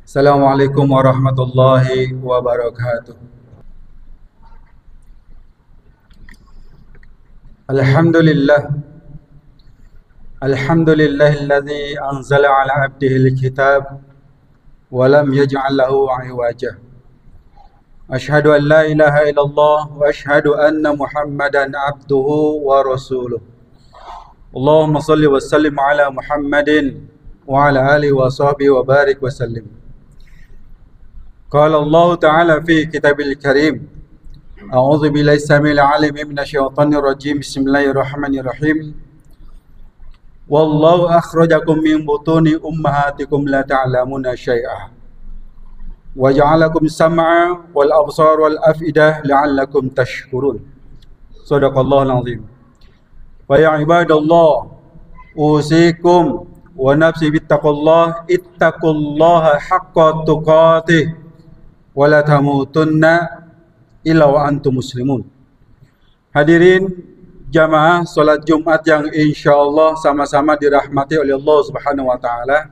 Assalamualaikum warahmatullahi wabarakatuh. Alhamdulillah. Alhamdulillahilladzi anzala ala abdihil kitab wa lam yaj'al lahu 'iwaja. Asyhadu an la ilaha illallah wa asyhadu anna Muhammadan abduhu wa rasuluh. Allahumma salli wa sallim ala Muhammadin wa ala alihi wa sahbihi wa barik wa sallim. Qala Allah Ta'ala fi kitabil karim, a'udzu billahi samil alim minasy syaithanir rajim. Bismillahirrahmanirrahim. Wallahu akhrajakum min butuni ummahatikum la ta'lamuna syai'a wa ja'alakum sam'a wal absar wal afidah la'allakum tashkurun. Shadaqallahul azim. Wa ya ibadallah, usikum wa nafsi bittaqullah, ittaqullaha haqqa tuqatih wa la tamutunna illa wa antum muslimun. Hadirin jamaah salat Jumat yang insyaallah sama-sama dirahmati oleh Allah Subhanahu wa taala.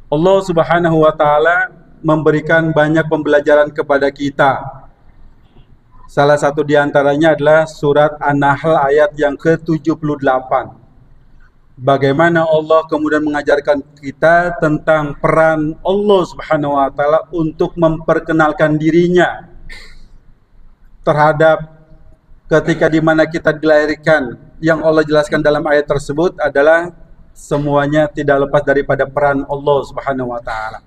Allah Subhanahu wa taala memberikan banyak pembelajaran kepada kita. Salah satu di antaranya adalah surat An-Nahl ayat yang ke-78. Bagaimana Allah kemudian mengajarkan kita tentang peran Allah Subhanahu wa taala untuk memperkenalkan dirinya terhadap ketika di mana kita dilahirkan. Yang Allah jelaskan dalam ayat tersebut adalah semuanya tidak lepas daripada peran Allah Subhanahu wa taala.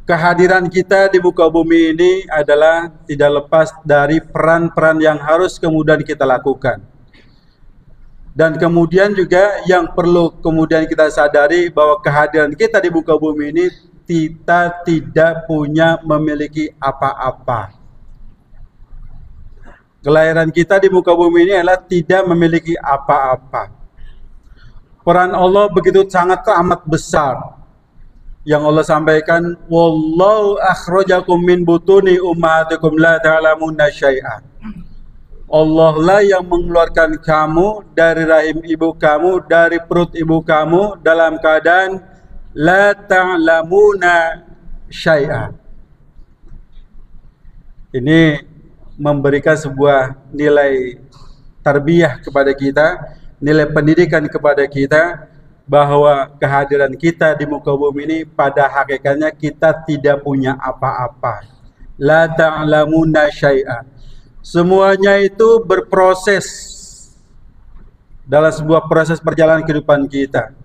Kehadiran kita di muka bumi ini adalah tidak lepas dari peran-peran yang harus kemudian kita lakukan. Dan kemudian juga yang perlu kemudian kita sadari bahwa kehadiran kita di muka bumi ini kita tidak memiliki apa-apa. Kelahiran kita di muka bumi ini adalah tidak memiliki apa-apa. Peran Allah begitu sangat amat besar. Yang Allah sampaikan, wallahu akhrajakum min butuni ummahatikum la ta'lamuna syai'a. Allah lah yang mengeluarkan kamu dari rahim ibu kamu, dari perut ibu kamu dalam keadaan la ta'lamuna syai'a. Ini memberikan sebuah nilai tarbiyah kepada kita, nilai pendidikan kepada kita, bahwa kehadiran kita di muka bumi ini pada hakikatnya kita tidak punya apa-apa. La ta'lamuna syai'a. Semuanya itu berproses dalam sebuah proses perjalanan kehidupan kita.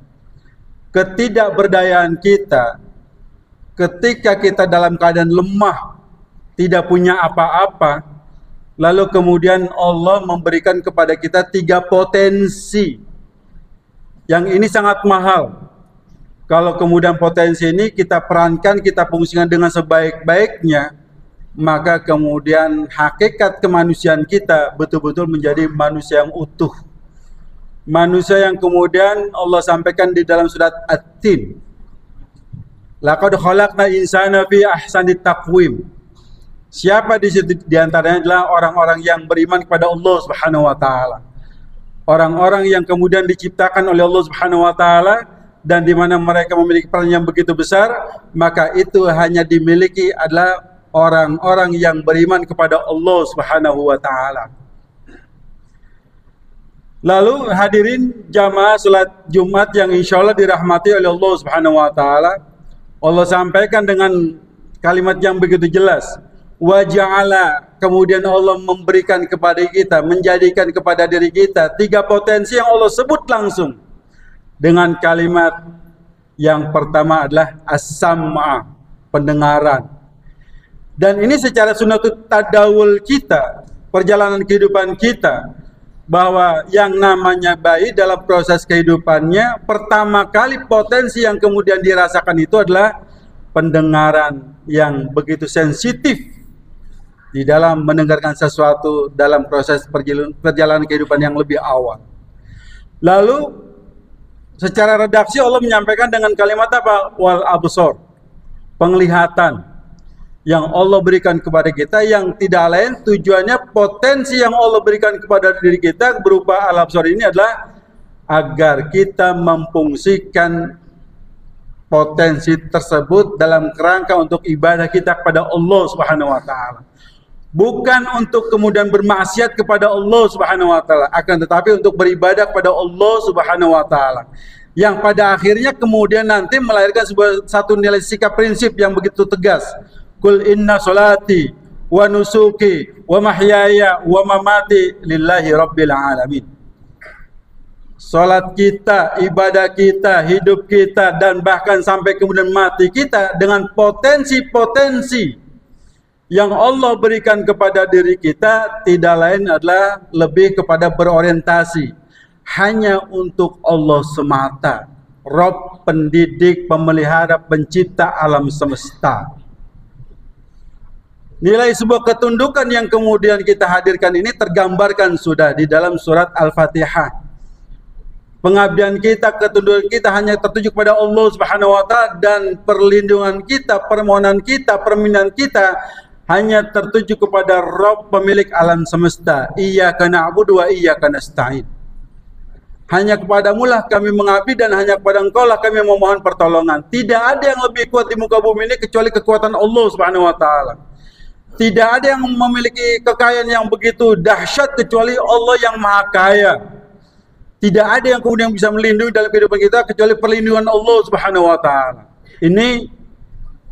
Ketidakberdayaan kita ketika kita dalam keadaan lemah, tidak punya apa-apa, lalu kemudian Allah memberikan kepada kita 3 potensi. Yang ini sangat mahal. Kalau kemudian potensi ini kita perankan, kita fungsikan dengan sebaik-baiknya, maka kemudian hakikat kemanusiaan kita betul-betul menjadi manusia yang utuh. Manusia yang kemudian Allah sampaikan di dalam surat At-Tin, laqad khalaqna insana fi ahsani taqwim. Siapa di situ di antaranya adalah orang-orang yang beriman kepada Allah Subhanahu wa taala. Orang-orang yang kemudian diciptakan oleh Allah Subhanahu wa taala, dan di mana mereka memiliki peran yang begitu besar, maka itu hanya dimiliki adalah orang-orang yang beriman kepada Allah Subhanahu wa taala. Lalu hadirin jamaah salat Jumat yang insyaallah dirahmati oleh Allah Subhanahu wa taala, Allah sampaikan dengan kalimat yang begitu jelas. Wa ja'ala, kemudian Allah memberikan kepada kita, menjadikan kepada diri kita 3 potensi yang Allah sebut langsung dengan kalimat yang pertama adalah as-sam'a, pendengaran. Dan ini secara sunnatut tadawul kita, perjalanan kehidupan kita, bahwa yang namanya bayi dalam proses kehidupannya, pertama kali potensi yang kemudian dirasakan itu adalah pendengaran yang begitu sensitif di dalam mendengarkan sesuatu dalam proses perjalanan kehidupan yang lebih awal. Lalu secara redaksi Allah menyampaikan dengan kalimat apa? Wal absar, penglihatan yang Allah berikan kepada kita, yang tidak lain tujuannya potensi yang Allah berikan kepada diri kita berupa al-absar ini adalah agar kita memfungsikan potensi tersebut dalam kerangka untuk ibadah kita kepada Allah Subhanahu wa taala. Bukan untuk kemudian bermaksiat kepada Allah Subhanahu wa taala, akan tetapi untuk beribadah kepada Allah Subhanahu wa taala. Yang pada akhirnya kemudian nanti melahirkan satu nilai sikap prinsip yang begitu tegas. Qul inna salati wa nusuki wa mahyaya wa mamati lillahi rabbil alamin. Salat kita, ibadah kita, hidup kita, dan bahkan sampai kemudian mati kita dengan potensi-potensi yang Allah berikan kepada diri kita tidak lain adalah lebih kepada berorientasi hanya untuk Allah semata, Rabb, pendidik, pemelihara, pencipta alam semesta. Nilai sebuah ketundukan yang kemudian kita hadirkan ini tergambarkan sudah di dalam surat Al-Fatihah. Pengabdian kita, ketundukan kita hanya tertuju kepada Allah Subhanahu wa taala, dan perlindungan kita, permohonan kita, permintaan kita hanya tertuju kepada Rabb, pemilik alam semesta. Iyyaka na'budu wa iyyaka nasta'in. Hanya kepadamu lah kami mengabdi dan hanya kepada Engkau lah kami memohon pertolongan. Tidak ada yang lebih kuat di muka bumi ini kecuali kekuatan Allah Subhanahu wa taala. Tidak ada yang memiliki kekayaan yang begitu dahsyat kecuali Allah yang Maha Kaya. Tidak ada yang kemudian bisa melindungi dalam kehidupan kita kecuali perlindungan Allah Subhanahu wa taala. Ini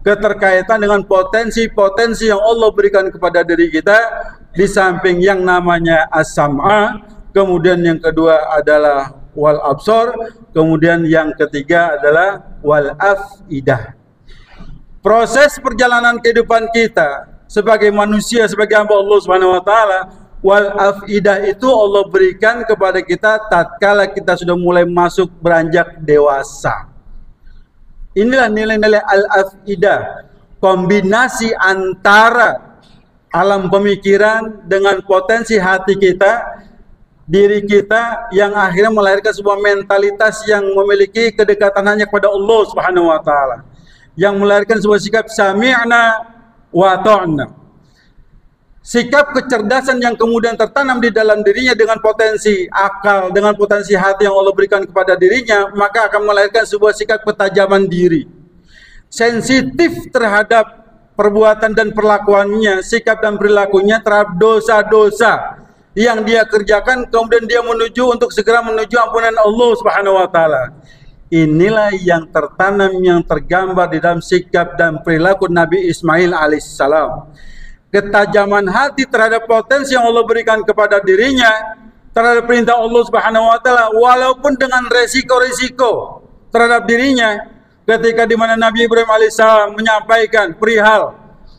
keterkaitan dengan potensi-potensi yang Allah berikan kepada diri kita, di samping yang namanya as-sam'a, kemudian yang kedua adalah wal absar, kemudian yang ketiga adalah wal afidah. Proses perjalanan kehidupan kita sebagai manusia, sebagai hamba Allah Subhanahu wa taala, wal afidah itu Allah berikan kepada kita tatkala kita sudah mulai masuk beranjak dewasa. Inilah nilai-nilai al-afidah, kombinasi antara alam pemikiran dengan potensi hati kita, diri kita, yang akhirnya melahirkan sebuah mentalitas yang memiliki kedekatan hanya kepada Allah Subhanahu wa taala, yang melahirkan sebuah sikap sami'na wa ta'na. Sikap kecerdasan yang kemudian tertanam di dalam dirinya dengan potensi akal, dengan potensi hati yang Allah berikan kepada dirinya, maka akan melahirkan sebuah sikap ketajaman diri. Sensitif terhadap perbuatan dan perlakuannya, sikap dan perilakunya terhadap dosa-dosa yang dia kerjakan, kemudian dia menuju untuk segera menuju ampunan Allah Subhanahu wa taala. Inilah yang tertanam, yang tergambar di dalam sikap dan perilaku Nabi Ismail alaihissalam. Ketajaman hati terhadap potensi yang Allah berikan kepada dirinya, terhadap perintah Allah Subhanahu wa taala, walaupun dengan resiko-resiko terhadap dirinya. Ketika di mana Nabi Ibrahim alaihissalam menyampaikan perihal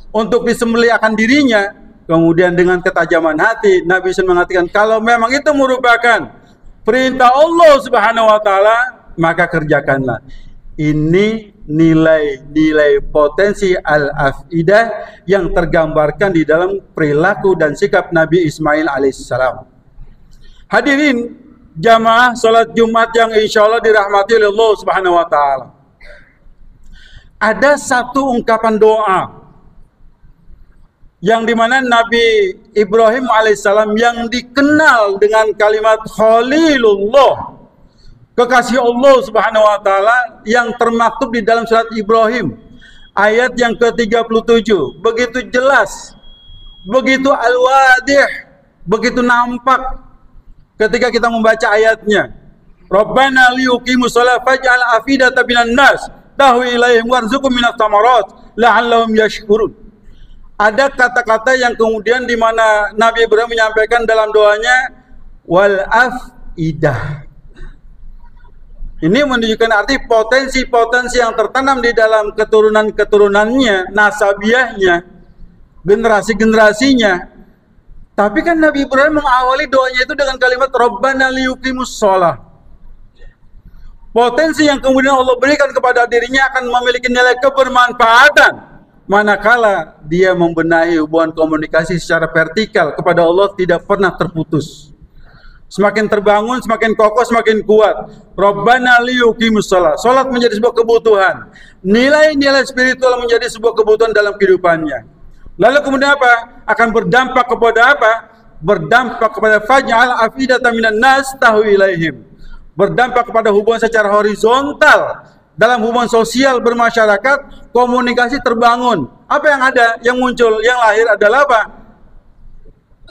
untuk disembelih akan dirinya, kemudian dengan ketajaman hati Nabi SAW mengatakan, kalau memang itu merupakan perintah Allah Subhanahu wa taala, maka kerjakanlah. Ini nilai-nilai potensi al-afidah yang tergambarkan di dalam perilaku dan sikap Nabi Ismail alaihissalam. Hadirin jamaah salat Jumat yang insya Allah dirahmati oleh Allah Subhanahu wa taala. Ada satu ungkapan doa yang dimana Nabi Ibrahim alaihissalam yang dikenal dengan kalimat Khalilullah, kekasih Allah Subhanahu wa taala, yang termaktub di dalam surat Ibrahim ayat yang ke-37, begitu jelas, begitu al-wadih, begitu nampak ketika kita membaca ayatnya. Rabbana liyuqimus shalah faj'al afidatan minan nas tahwi ilaihim warzuqhum minat thamarat la'allahum yashkurun. Ada kata-kata yang kemudian di mana Nabi Ibrahim menyampaikan dalam doanya wal afidah. Ini menunjukkan arti potensi-potensi yang tertanam di dalam keturunan-keturunannya, nasabiahnya, generasi-generasinya. Tapi kan Nabi Ibrahim mengawali doanya itu dengan kalimat Rabbana liyuqimus shalah. Potensi yang kemudian Allah berikan kepada dirinya akan memiliki nilai kebermanfaatan manakala dia membenahi hubungan komunikasi secara vertikal kepada Allah tidak pernah terputus. Semakin terbangun, semakin kokoh, semakin kuat. Rabbana liyuqimus shalah. Salat menjadi sebuah kebutuhan. Nilai-nilai spiritual menjadi sebuah kebutuhan dalam kehidupannya. Lalu kemudian apa? Akan berdampak kepada apa? Berdampak kepada faj'al afidatan minan nas tahwi ilaihim. Berdampak kepada hubungan secara horizontal dalam hubungan sosial bermasyarakat, komunikasi terbangun. Apa yang ada, yang muncul, yang lahir adalah apa?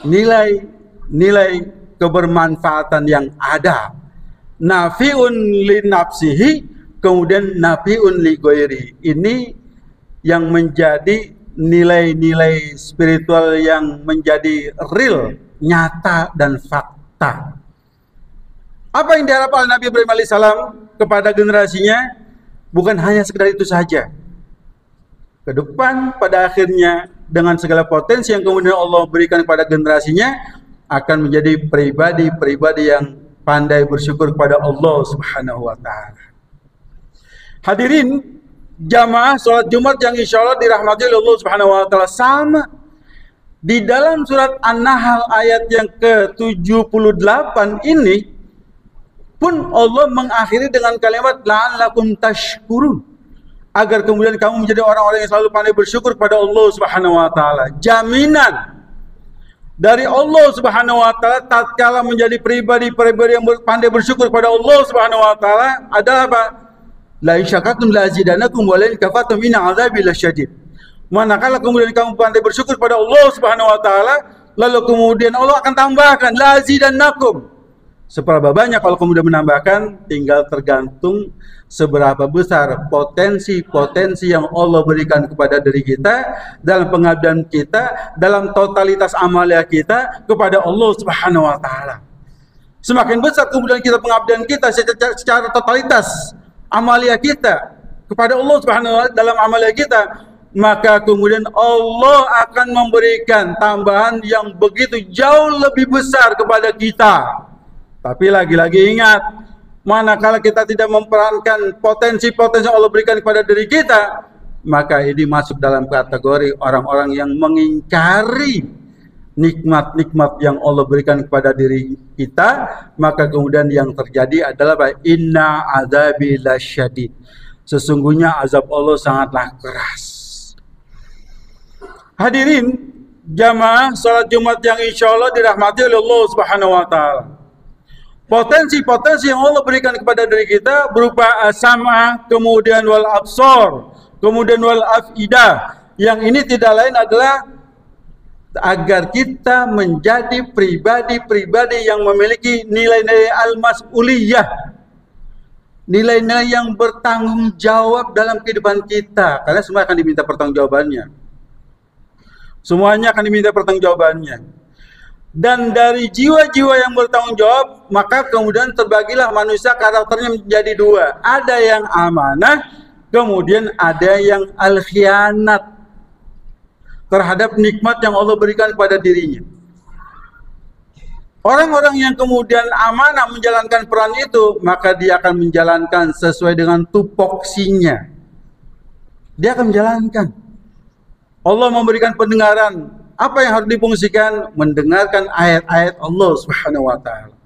Nilai kebermanfaatan yang ada. Nafi'un li nafsihi, kemudian nafi'un li ghairi. Ini yang menjadi nilai-nilai spiritual yang menjadi real, nyata dan fakta. Apa yang diharapkan Nabi Ibrahim alaihissalam kepada generasinya? Bukan hanya sekedar itu saja. Ke depan pada akhirnya dengan segala potensi yang kemudian Allah berikan kepada generasinya akan menjadi pribadi-pribadi yang pandai bersyukur kepada Allah Subhanahu wa taala. Hadirin jamaah salat Jumat yang insyaallah dirahmati oleh Allah Subhanahu wa taala, sama di dalam surat An-Nahl ayat yang ke-78 ini pun Allah mengakhiri dengan kalimat la'allakum tashkurun, agar kemudian kamu menjadi orang-orang yang selalu pandai bersyukur kepada Allah Subhanahu wa taala. Jaminan dari Allah Subhanahu wa taala tatkala menjadi pribadi-pribadi yang pandai bersyukur kepada Allah Subhanahu wa taala adalah apa? La in syakartum la azidanakum wa la in kafartum inna azabi lasyadid. Manakala kemudian kamu pandai bersyukur kepada Allah Subhanahu wa taala, lalu kemudian Allah akan tambahkan la azidannakum. Seberapa banyak kalau kemudian menambahkan, tinggal tergantung seberapa besar potensi-potensi yang Allah berikan kepada diri kita dalam pengabdian kita, dalam totalitas amalia kita kepada Allah Subhanahu wa taala. Semakin besar kemudian kita pengabdian kita secara totalitas amalia kita kepada Allah Subhanahu wa taala dalam amalia kita, maka kemudian Allah akan memberikan tambahan yang begitu jauh lebih besar kepada kita. Tapi lagi-lagi ingat, manakala kita tidak memperankan potensi-potensi yang Allah berikan kepada diri kita, maka ini masuk dalam kategori orang-orang yang mengingkari nikmat-nikmat yang Allah berikan kepada diri kita. Maka kemudian yang terjadi adalah inna azabi lasyadid, sesungguhnya azab Allah sangatlah keras. Hadirin jamaah salat Jumat yang insyaallah dirahmati oleh Allah Subhanahu wa taala. Potensi-potensi yang Allah berikan kepada diri kita berupa as-sam'a, kemudian wal absar, kemudian wal afidah. Yang ini tidak lain adalah agar kita menjadi pribadi-pribadi yang memiliki nilai-nilai al-mas'uliyah, nilai-nilai yang bertanggung jawab dalam kehidupan kita. Karena semua akan diminta pertanggungjawabannya. Semuanya akan diminta pertanggungjawabannya. Dan dari jiwa-jiwa yang bertanggung jawab, maka kemudian terbagilah manusia karakternya menjadi dua. Ada yang amanah, kemudian ada yang al-khianat terhadap nikmat yang Allah berikan kepada dirinya. Orang-orang yang kemudian amanah menjalankan peran itu, maka dia akan menjalankan sesuai dengan tupoksinya. Dia akan menjalankan. Allah memberikan pendengaran. Apa yang harus difungsikan? Mendengarkan ayat-ayat Allah Subhanahu wa taala.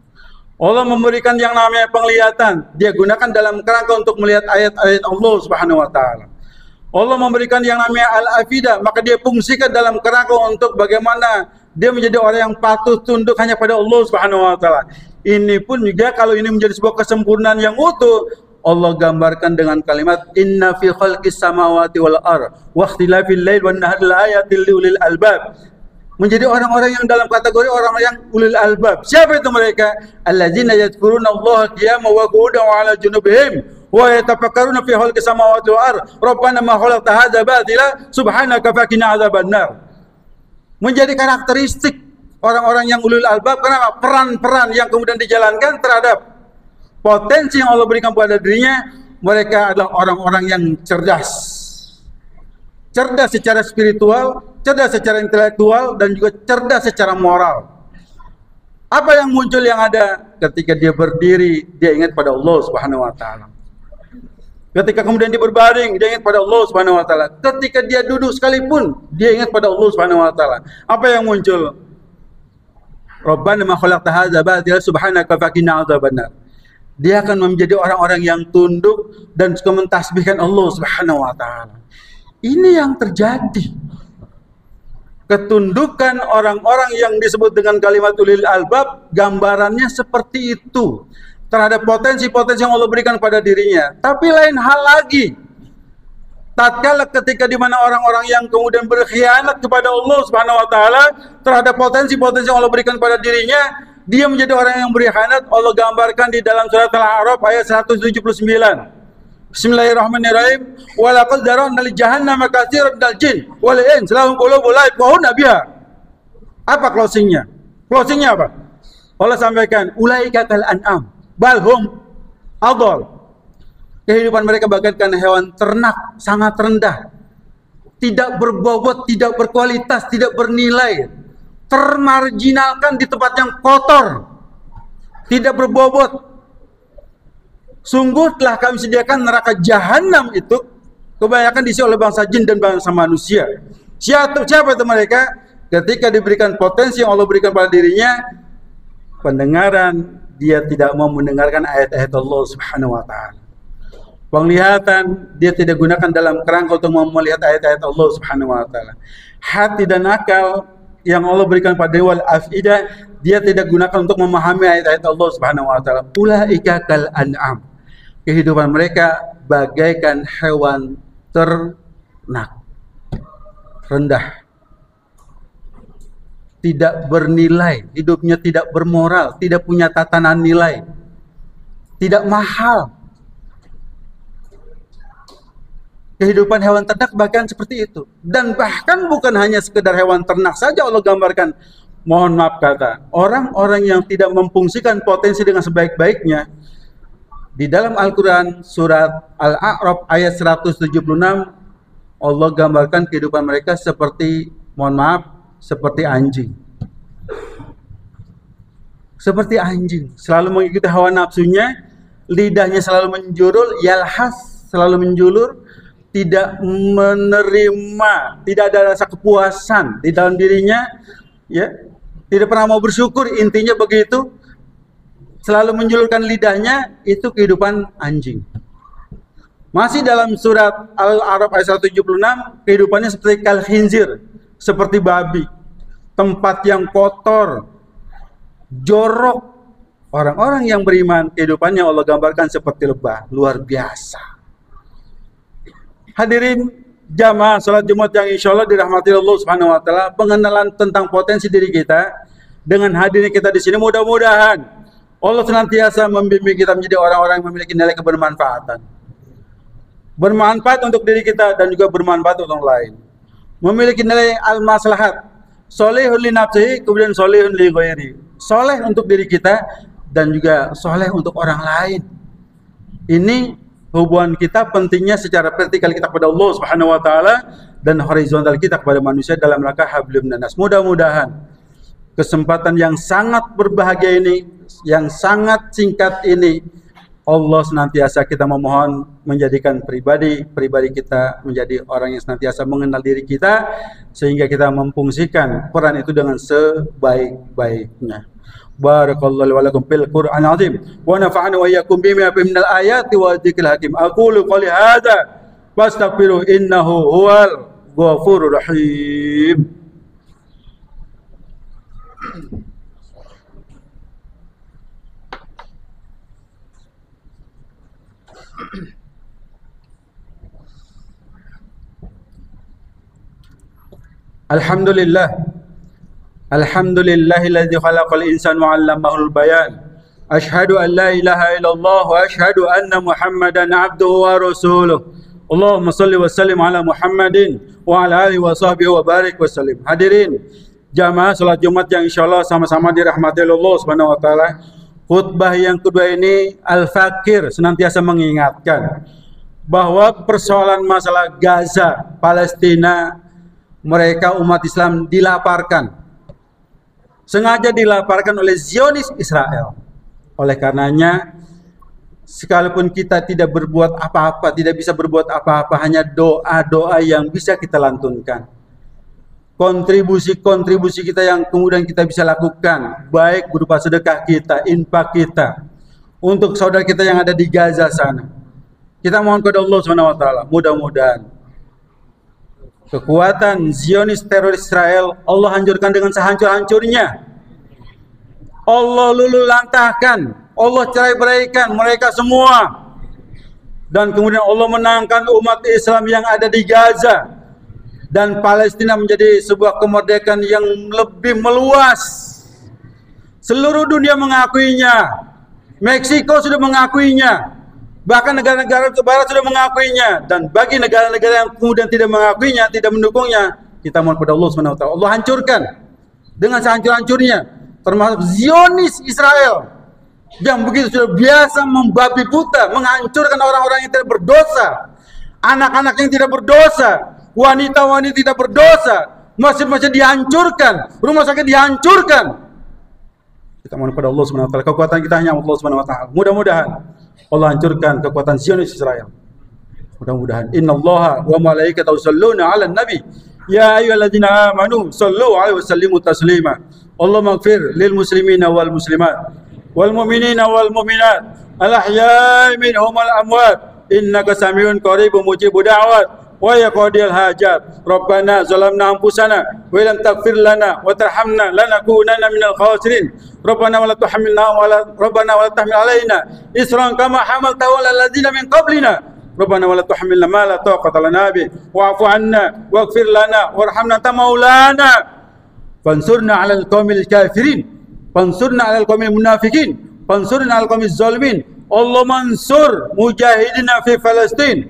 Allah memberikan yang namanya penglihatan, dia gunakan dalam kerangka untuk melihat ayat-ayat Allah Subhanahu wa taala. Allah memberikan yang namanya al-afidah, maka dia fungsikan dalam kerangka untuk bagaimana dia menjadi orang yang patuh tunduk hanya pada Allah Subhanahu wa taala. Ini pun juga kalau ini menjadi sebuah kesempurnaan yang utuh, Allah gambarkan dengan kalimat inna fi khalqis samawati wal ardh wa ikhtilafil lail wan nahari laayatil liulil albab. Menjadi orang-orang yang dalam kategori orang yang ulil albab. Siapa itu mereka? Alladzina yadhkuruna Allah qiyaman wa qu'udan wa 'ala junubihim wa yatafakkaruna fi khalqis samawati wal ardh rabbana ma khalaqta hadza batila subhanaka faqina adzabannar. Menjadi karakteristik orang-orang yang ulil albab karena peran-peran yang kemudian dijalankan terhadap potensi yang Allah berikan kepada dirinya. Mereka adalah orang-orang yang cerdas. Cerdas secara spiritual, cerdas secara intelektual, dan juga cerdas secara moral. Apa yang muncul yang ada ketika dia berdiri, dia ingat pada Allah Subhanahu wa taala. Ketika kemudian dia berbaring, dia ingat pada Allah Subhanahu wa taala. Ketika dia duduk sekalipun, dia ingat pada Allah Subhanahu wa taala. Apa yang muncul? Rabbana ma khalaqta hadza batila subhanaka faqina adzabannar. Dia akan menjadi orang-orang yang tunduk dan juga mentasbihkan Allah Subhanahu wa taala. Ini yang terjadi. Ketundukan orang-orang yang disebut dengan kalimat ulil albab, gambarannya seperti itu. terhadap potensi-potensi yang Allah berikan pada dirinya. Tapi lain hal lagi, tatkala ketika di mana orang-orang yang kemudian berkhianat kepada Allah Subhanahu wa taala terhadap potensi-potensi yang Allah berikan pada dirinya, dia menjadi orang yang berkhianat. Allah gambarkan di dalam surat Al-A'raf ayat 179. Bismillahirrahmanirrahim. Wa laqad darana li jahannama katsiran minal jin wal ins lahum qulubun la yafqahuna biha. Apa closingnya? Closingnya apa? Allah sampaikan, ulaika kal an'am bal hum adall. Kehidupan mereka bagaikan hewan ternak, sangat rendah, tidak berbobot, tidak berkualitas, tidak bernilai, termarginalkan di tempat yang kotor, tidak berbobot. Sungguh telah kami sediakan neraka jahanam itu kebanyakan diisi oleh bangsa jin dan bangsa manusia. Siapa itu mereka? Ketika diberikan potensi yang Allah berikan pada dirinya, pendengaran, dia tidak mau mendengarkan ayat-ayat Allah Subhanahu wa taala. Penglihatan, dia tidak gunakan dalam kerangka untuk melihat ayat-ayat Allah Subhanahu wa taala. Hati dan akal yang Allah berikan pada wal afidah, dia tidak gunakan untuk memahami ayat-ayat Allah Subhanahu wa taala. Ulaika kal an'am. Kehidupan mereka bagaikan hewan ternak, rendah, tidak bernilai, hidupnya tidak bermoral, tidak punya tatanan nilai, tidak mahal. Kehidupan hewan ternak bahkan seperti itu. Dan bahkan bukan hanya sekedar hewan ternak saja Allah gambarkan. Mohon maaf kata, orang-orang yang tidak memfungsikan potensi dengan sebaik-baiknya, di dalam Al-Quran surat Al-A'raf ayat 176 Allah gambarkan kehidupan mereka seperti, mohon maaf, seperti anjing. Seperti anjing, selalu mengikuti hawa nafsunya, lidahnya selalu menjulur, yalhas, selalu menjulur, tidak menerima, tidak ada rasa kepuasan di dalam dirinya, ya, tidak pernah mau bersyukur, intinya begitu, selalu menjulurkan lidahnya, itu kehidupan anjing. Masih dalam surat Al-A'raf ayat 176, kehidupannya seperti kal khinzir, seperti babi, tempat yang kotor, jorok. Orang-orang yang beriman, kehidupannya Allah gambarkan seperti lebah, luar biasa. Hadirin jamaah salat Jumat yang insya Allah dirahmati Allah Subhanahu wa taala, pengenalan tentang potensi diri kita dengan hadirnya kita di sini, mudah-mudahan Allah senantiasa membimbing kita menjadi orang-orang yang memiliki nilai kebermanfaatan. Bermanfaat untuk diri kita dan juga bermanfaat untuk orang lain. Memiliki nilai al-maslahat. Solehun li nafsihi, kemudian solehun li ghairi. Soleh untuk diri kita dan juga soleh untuk orang lain. Ini hubungan kita pentingnya secara vertikal kita kepada Allah Subhanahu wa taala dan horizontal kita kepada manusia dalam rangka hablum minan nas. Mudah-mudahan kesempatan yang sangat berbahagia ini, yang sangat singkat ini, Allah senantiasa kita memohon menjadikan pribadi kita menjadi orang yang senantiasa mengenal diri kita, sehingga kita memfungsikan peran itu dengan sebaik-baiknya. Barakallahu wa lakum fil Qur'anil azim wa nafa'ana wa iyyakum bima fihi minal ayati wa dzikril hakim. Aqulu qouli hadza wastaghfiru innahu huwal ghafurur rahim. Alhamdulillah, alhamdulillahilladzi khalaqal insana wa 'allamahul bayan. Asyhadu an la ilaha illallah wa asyhadu anna Muhammadan 'abduhu wa rasuluh. Allahumma shalli wa sallim ala Muhammadin wa ala alihi wa sahbihi wa barik wa sallim. Hadirin jamaah salat Jumat yang insyaallah sama-sama dirahmati Allah Subhanahu wa taala. Khutbah yang kedua ini Al-Fakir senantiasa mengingatkan bahwa persoalan masalah Gaza, Palestina, mereka umat Islam dilaparkan. Sengaja dilaparkan oleh Zionis Israel. Oleh karenanya, sekalipun kita tidak berbuat apa-apa, tidak bisa berbuat apa-apa, hanya doa-doa yang bisa kita lantunkan. Kontribusi-kontribusi kita yang kemudian kita bisa lakukan, baik berupa sedekah kita, infak kita, untuk saudara kita yang ada di Gaza sana. Kita mohon kepada Allah SWT, mudah-mudahan kekuatan Zionis teroris Israel Allah hancurkan dengan sehancur-hancurnya. Allah luluh lantahkan Allah cerai-beraikan mereka semua. Dan kemudian Allah menangkan umat Islam yang ada di Gaza. Dan Palestina menjadi sebuah kemerdekaan yang lebih meluas. Seluruh dunia mengakuinya. Meksiko sudah mengakuinya. Bahkan negara-negara barat sudah mengakuinya. Dan bagi negara-negara yang kemudian tidak mengakuinya, tidak mendukungnya, kita mohon kepada Allah SWT. Allah hancurkan dengan sehancur-hancurnya. Termasuk Zionis Israel yang begitu sudah biasa membabi buta, menghancurkan orang-orang yang tidak berdosa, anak-anak yang tidak berdosa, wanita-wanita tidak berdosa, masjid-masjid dihancurkan, rumah sakit dihancurkan. Kita mohon kepada Allah SWT. Kekuatan kita hanya Allah SWT. Mudah-mudahan Allah hancurkan kekuatan Zionis Israel. Mudah-mudahan. Innallaha wa malaikatahu yusholluna 'alan nabi. Ya ayyuhalladzina amanu shallu 'alaihi wa sallimu taslima. Allahumma ighfir lil muslimina wal muslimat wal mu'minina wal mu'minat al ahya'i minhum wal amwat innaka samiun qaribun mujibud da'wat wa yaqdil hajat. Rabbana zalamna anfusana wa lam taghfir lana wa tarhamna lanakunanna minal khasirin. Rabbana wa la tuhammilna Rabbana wa la tahmil alaina isran kama hamaltahu 'alal ladzina min qablina. Rabbana wa la tuhammilna ma la taqata lana bih wa'fu 'anna waghfir lana warhamna anta maulana fansurna 'alal qaumil kafirin. Fansurna 'alal qaumil munafikin, fansurna 'alal qaumil zalimin. Allah mansur mujahidina fi Palestin.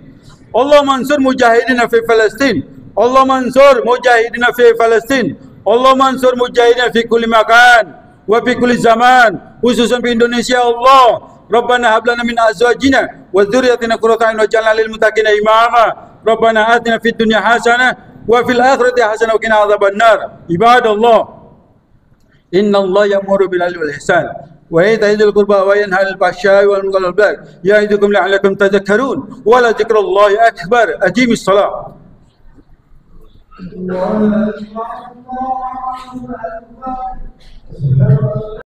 Allah mansur mujahidina fi Palestin. Allah mansur mujahidina fi Palestin. Allah mansur mujahidina fi kulli makan wa fi kulli zaman, khususan di Indonesia. Allah Rabbana hab lana min azwajina wa dzurriyyatina qurrata a'yun waj'alna lil muttaqina imama. Rabbana atina fid dunya hasanah wa fil akhirati hasanah wa qina adzabannar. Ibadallah, inna Allah ya'muru bil 'adli wal ihsan wa ita'i dzil qurba wa yanha 'anil fahsya'i wal munkari wal baghi ya'idukum la'allakum tadhakkarun wa la dzikrullahi akbar. Aqimis shalah. Allahu akbar.